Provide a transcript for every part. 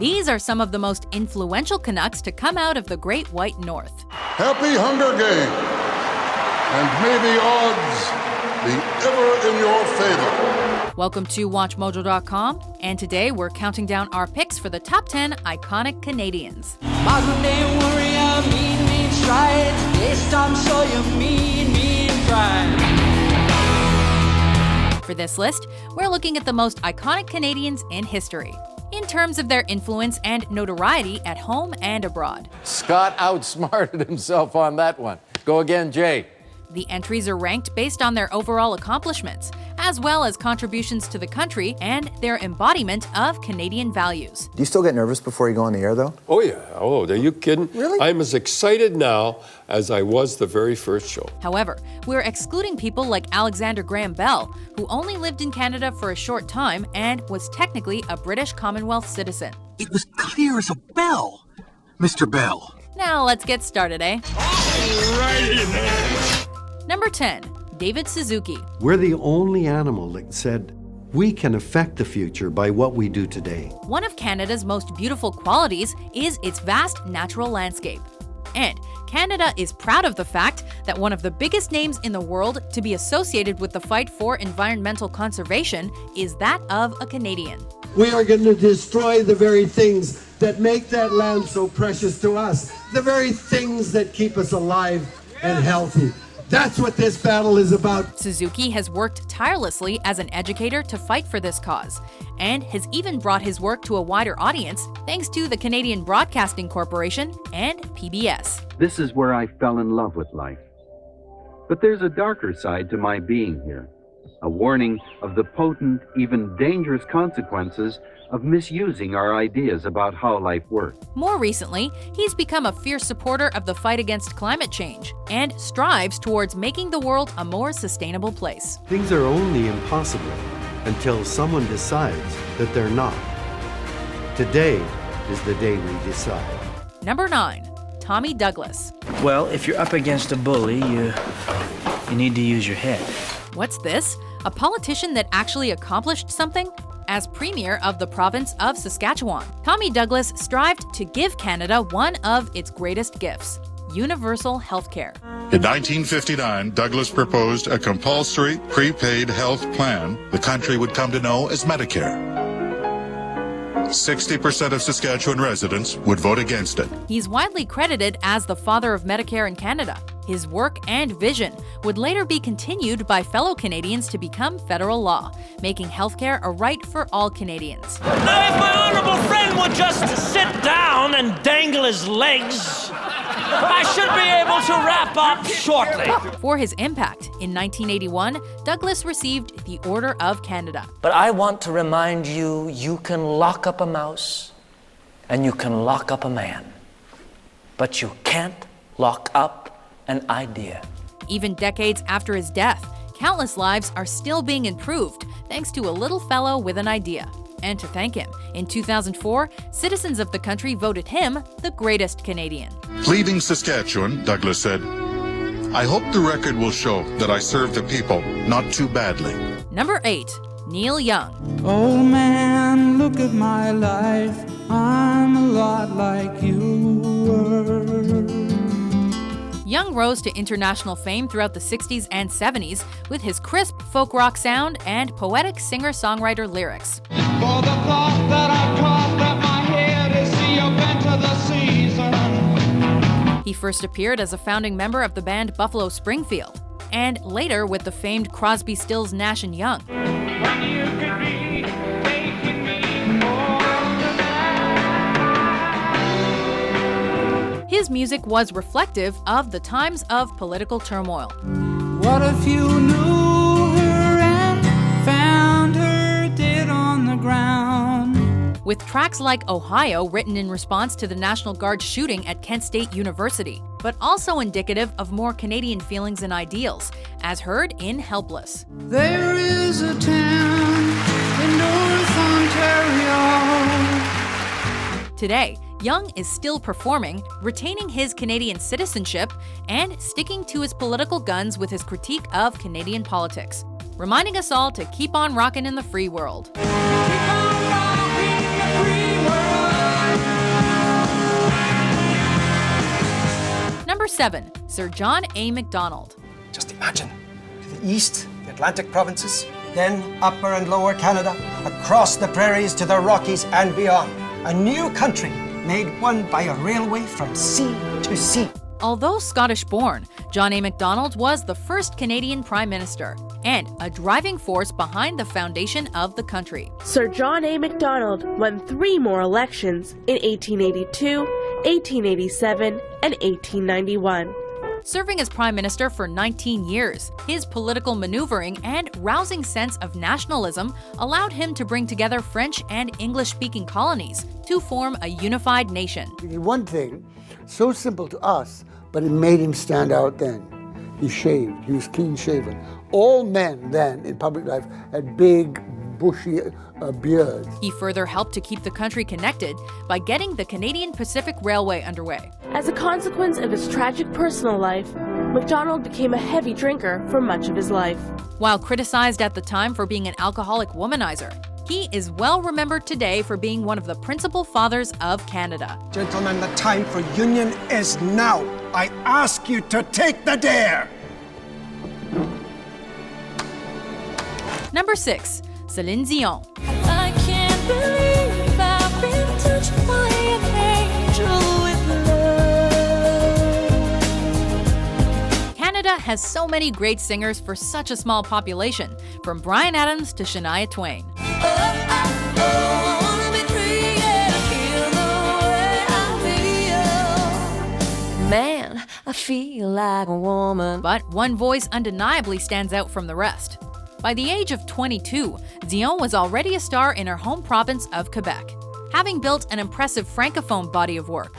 These are some of the most influential Canucks to come out of the Great White North. Happy Hunger Game, and may the odds be ever in your favor. Welcome to WatchMojo.com, and today we're counting down our picks for the top 10 iconic Canadians. Modern day warrior, mean strides. This time show you mean pride. For this list, we're looking at the most iconic Canadians in history, in terms of their influence and notoriety at home and abroad. Scott outsmarted himself on that one. Go again, Jay. The entries are ranked based on their overall accomplishments, as well as contributions to the country and their embodiment of Canadian values. Do you still get nervous before you go on the air, though? Oh, yeah. Oh, are you kidding? Really? I'm as excited now as I was the very first show. However, we're excluding people like Alexander Graham Bell, who only lived in Canada for a short time and was technically a British Commonwealth citizen. It was clear as a bell, Mr. Bell. Now let's get started, eh? Alrighty then. Number 10, David Suzuki. We're the only animal that said, we can affect the future by what we do today. One of Canada's most beautiful qualities is its vast natural landscape. And Canada is proud of the fact that one of the biggest names in the world to be associated with the fight for environmental conservation is that of a Canadian. We are going to destroy the very things that make that land so precious to us, the very things that keep us alive and healthy. That's what this battle is about. Suzuki has worked tirelessly as an educator to fight for this cause, and has even brought his work to a wider audience thanks to the Canadian Broadcasting Corporation and PBS. This is where I fell in love with life. But there's a darker side to my being here, a warning of the potent, even dangerous consequences of misusing our ideas about how life works. More recently, he's become a fierce supporter of the fight against climate change and strives towards making the world a more sustainable place. Things are only impossible until someone decides that they're not. Today is the day we decide. Number 9, Tommy Douglas. Well, if you're up against a bully, you need to use your head. What's this? A politician that actually accomplished something? As Premier of the province of Saskatchewan, Tommy Douglas strived to give Canada one of its greatest gifts: universal health care. In 1959, Douglas proposed a compulsory prepaid health plan the country would come to know as Medicare. 60% of Saskatchewan residents would vote against it. He's widely credited as the father of Medicare in Canada. His work and vision would later be continued by fellow Canadians to become federal law, making healthcare a right for all Canadians. Now, if my honorable friend would just sit down and dangle his legs, I should be able to wrap up shortly. For his impact, in 1981, Douglas received the Order of Canada. But I want to remind you, you can lock up a mouse and you can lock up a man, but you can't lock up an idea. Even decades after his death, countless lives are still being improved thanks to a little fellow with an idea. And to thank him, in 2004, citizens of the country voted him the greatest Canadian. Leaving Saskatchewan, Douglas said, I hope the record will show that I serve the people not too badly. Number 8, Neil Young. Oh man, look at my life. I'm a lot like you were. Young rose to international fame throughout the 60s and 70s with his crisp folk rock sound and poetic singer-songwriter lyrics. For the thought that I've caught that my head is the event of the season. He first appeared as a founding member of the band Buffalo Springfield, and later with the famed Crosby, Stills, Nash & Young. When you could be making me more than that. His music was reflective of the times of political turmoil. What if you knew her and found her dead on the ground? With tracks like Ohio written in response to the National Guard shooting at Kent State University, but also indicative of more Canadian feelings and ideals, as heard in Helpless. There is a town in North Ontario. Today, Young is still performing, retaining his Canadian citizenship, and sticking to his political guns with his critique of Canadian politics, reminding us all to keep on rockin' in the free world. Keep on rocking the free world. 7. Sir John A. Macdonald. Just imagine, to the east, the Atlantic provinces, then Upper and Lower Canada, across the prairies to the Rockies and beyond. A new country made one by a railway from sea to sea. Although Scottish-born, John A. Macdonald was the first Canadian Prime Minister and a driving force behind the foundation of the country. Sir John A. Macdonald won 3 more elections in 1882, 1887, and 1891. Serving as Prime Minister for 19 years, his political maneuvering and rousing sense of nationalism allowed him to bring together French and English-speaking colonies to form a unified nation. He did one thing, so simple to us, but it made him stand out then. He shaved, he was clean-shaven. All men then in public life had big, bushy beards. He further helped to keep the country connected by getting the Canadian Pacific Railway underway. As a consequence of his tragic personal life, Macdonald became a heavy drinker for much of his life. While criticized at the time for being an alcoholic womanizer, he is well remembered today for being one of the principal fathers of Canada. Gentlemen, the time for union is now. I ask you to take the dare. Number 6. Céline Dion. I can't believe I've been touched by an angel with love. Canada has so many great singers for such a small population, from Bryan Adams to Shania Twain. Man, I feel like a woman. But one voice undeniably stands out from the rest. By the age of 22, Dion was already a star in her home province of Quebec, having built an impressive francophone body of work.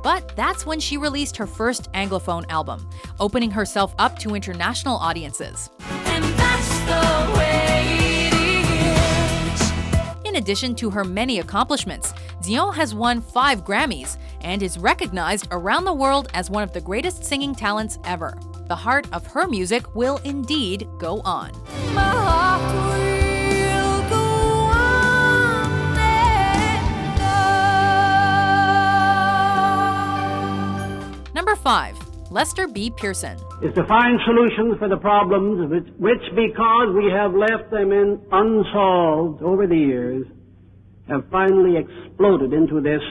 But that's when she released her first Anglophone album, opening herself up to international audiences. And that's the way it is. In addition to her many accomplishments, Dion has won 5 Grammys and is recognized around the world as one of the greatest singing talents ever. The heart of her music will indeed go on. My heart will go on and on. Number 5. Lester B. Pearson. Is to find solutions for the problems which, because we have left them unsolved over the years, have finally exploded into this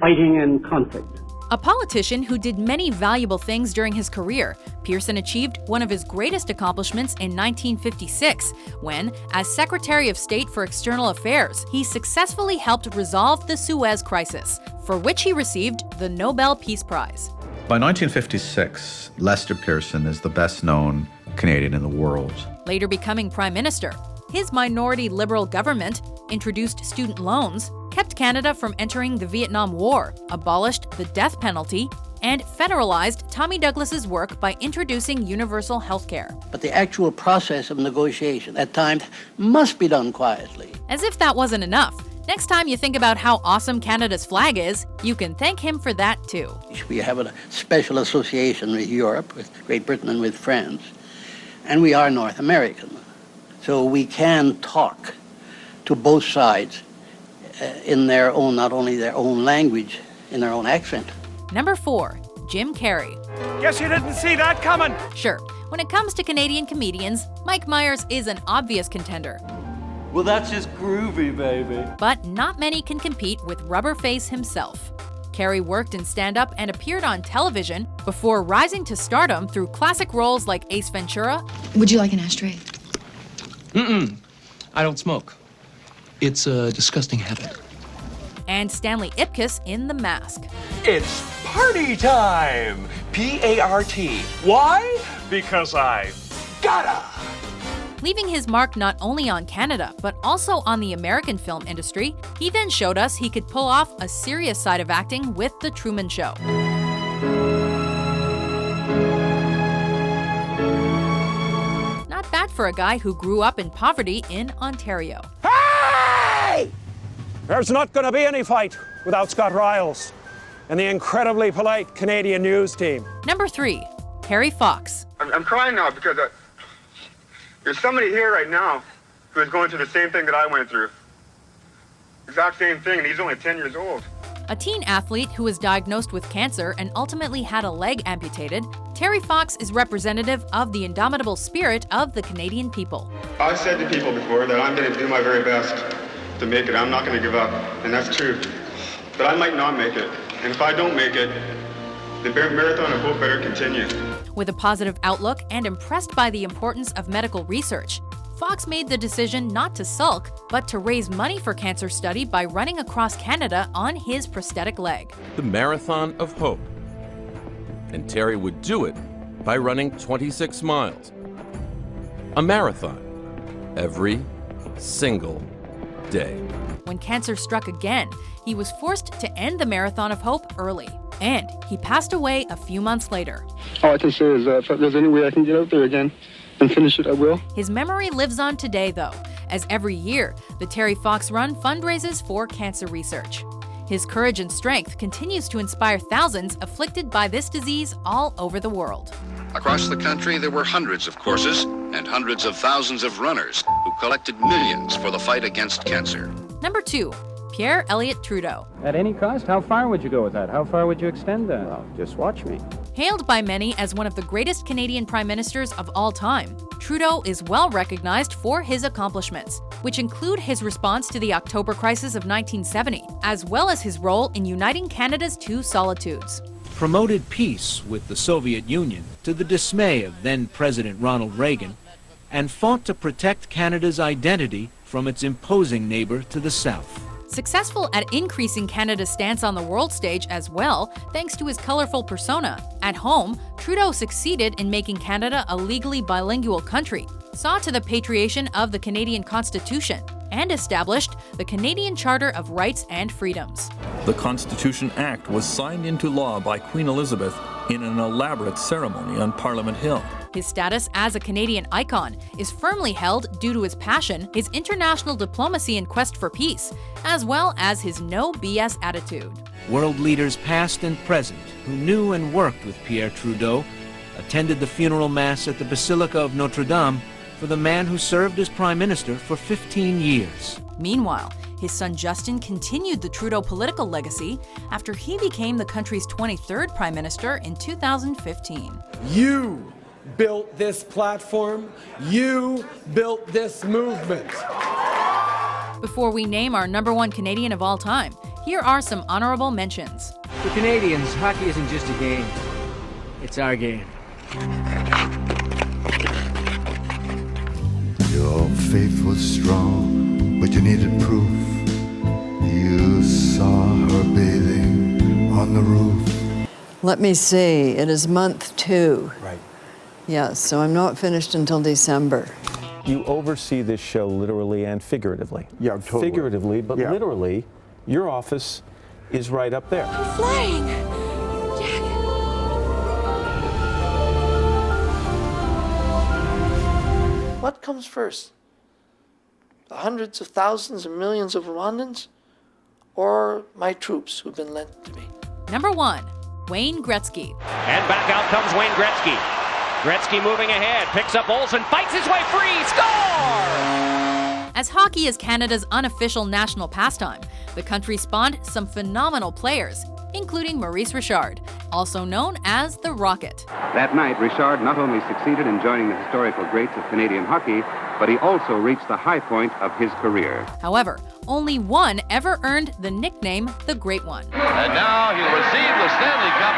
fighting and conflict. A politician who did many valuable things during his career, Pearson achieved one of his greatest accomplishments in 1956 when, as Secretary of State for External Affairs, he successfully helped resolve the Suez Crisis, for which he received the Nobel Peace Prize. By 1956, Lester Pearson is the best-known Canadian in the world. Later becoming Prime Minister, his minority Liberal government introduced student loans, kept Canada from entering the Vietnam War, abolished the death penalty, and federalized Tommy Douglas's work by introducing universal health care. But the actual process of negotiation at times must be done quietly. As if that wasn't enough, next time you think about how awesome Canada's flag is, you can thank him for that too. We have a special association with Europe, with Great Britain and with France, and we are North American. So we can talk to both sides in their own, not only their own language, in their own accent. Number 4. Jim Carrey. Guess you didn't see that coming. Sure, when it comes to Canadian comedians, Mike Myers is an obvious contender. Well, that's just groovy, baby. But not many can compete with Rubberface himself. Carrey worked in stand-up and appeared on television before rising to stardom through classic roles like Ace Ventura. Would you like an ashtray? I don't smoke. It's a disgusting habit. And Stanley Ipkiss in The Mask. It's party time! P-A-R-T. Why? Because I gotta! Leaving his mark not only on Canada, but also on the American film industry, he then showed us he could pull off a serious side of acting with The Truman Show. Not bad for a guy who grew up in poverty in Ontario. Hey! There's not going to be any fight without Scott Riles and the incredibly polite Canadian news team. Number 3. Harry Fox. I'm crying now because there's somebody here right now who is going through the same thing that I went through. Exact same thing, and he's only 10 years old. A teen athlete who was diagnosed with cancer and ultimately had a leg amputated, Terry Fox is representative of the indomitable spirit of the Canadian people. I've said to people before that I'm going to do my very best to make it. I'm not going to give up, and that's true. But I might not make it, and if I don't make it, the marathon of hope better continue. With a positive outlook and impressed by the importance of medical research, Fox made the decision not to sulk, but to raise money for cancer study by running across Canada on his prosthetic leg. The Marathon of Hope. And Terry would do it by running 26 miles. A marathon. Every single day. When cancer struck again, he was forced to end the Marathon of Hope early. And he passed away a few months later. All I can say is that if there's any way I can get out there again and finish it, I will. His memory lives on today, though, as every year, the Terry Fox Run fundraises for cancer research. His courage and strength continues to inspire thousands afflicted by this disease all over the world. Across the country, there were hundreds of courses and hundreds of thousands of runners who collected millions for the fight against cancer. Number 2, Pierre Elliott Trudeau. At any cost? How far would you go with that? How far would you extend that? Well, just watch me. Hailed by many as one of the greatest Canadian prime ministers of all time, Trudeau is well recognized for his accomplishments, which include his response to the October crisis of 1970, as well as his role in uniting Canada's two solitudes. Promoted peace with the Soviet Union to the dismay of then-President Ronald Reagan, and fought to protect Canada's identity from its imposing neighbor to the south. Successful at increasing Canada's stance on the world stage as well, thanks to his colorful persona. At home, Trudeau succeeded in making Canada a legally bilingual country, saw to the patriation of the Canadian Constitution, and established the Canadian Charter of Rights and Freedoms. The Constitution Act was signed into law by Queen Elizabeth in an elaborate ceremony on Parliament Hill. His status as a Canadian icon is firmly held due to his passion, his international diplomacy and quest for peace, as well as his no BS attitude. World leaders past and present who knew and worked with Pierre Trudeau attended the funeral mass at the Basilica of Notre Dame for the man who served as Prime Minister for 15 years. Meanwhile, his son Justin continued the Trudeau political legacy after he became the country's 23rd Prime Minister in 2015. You built this platform. You built this movement. Before we name our number 1 Canadian of all time, here are some honorable mentions. For Canadians, hockey isn't just a game. It's our game. Your faith was strong, but you needed proof. You saw her bathing on the roof. Let me see, it is month 2. Right. Yes, so I'm not finished until December. You oversee this show literally and figuratively. Yeah, totally. Figuratively, but literally, your office is right up there. I'm flying! Jack! What comes first? The hundreds of thousands and millions of Rwandans? Or my troops who've been lent to me? Number 1, Wayne Gretzky. And back out comes Wayne Gretzky. Gretzky moving ahead, picks up Olsen, fights his way free, score! As hockey is Canada's unofficial national pastime, the country spawned some phenomenal players, including Maurice Richard, also known as the Rocket. That night, Richard not only succeeded in joining the historical greats of Canadian hockey, but he also reached the high point of his career. However, only one ever earned the nickname the Great One. And now he'll receive the Stanley Cup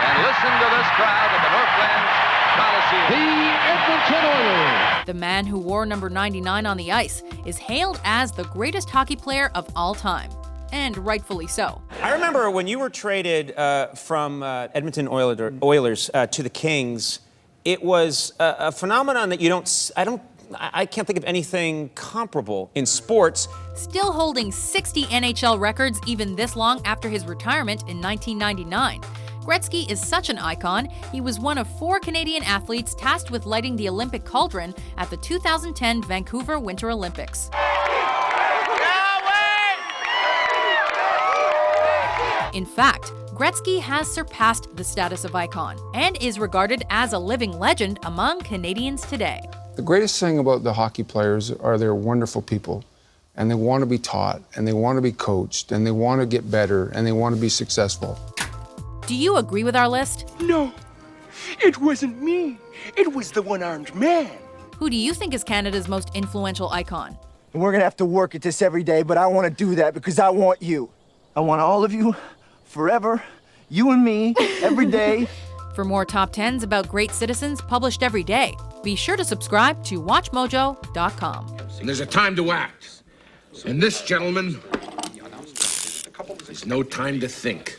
and listen to this crowd at the Northlands Coliseum. The Edmonton Oilers. The man who wore number 99 on the ice is hailed as the greatest hockey player of all time, and rightfully so. I remember when you were traded from Edmonton Oilers to the Kings, it was a phenomenon that I can't think of anything comparable in sports. Still holding 60 NHL records even this long after his retirement in 1999. Gretzky is such an icon, he was one of 4 Canadian athletes tasked with lighting the Olympic cauldron at the 2010 Vancouver Winter Olympics. In fact, Gretzky has surpassed the status of icon and is regarded as a living legend among Canadians today. The greatest thing about the hockey players are they're wonderful people. and they want to be taught, and they want to be coached, and they want to get better, and they want to be successful. Do you agree with our list? No, it wasn't me. It was the one-armed man. Who do you think is Canada's most influential icon? And we're gonna have to work at this every day, but I want to do that because I want you. I want all of you, forever, you and me, every day. For more top 10s about great citizens published every day, be sure to subscribe to WatchMojo.com. And there's a time to act. And this, gentlemen, is no time to think.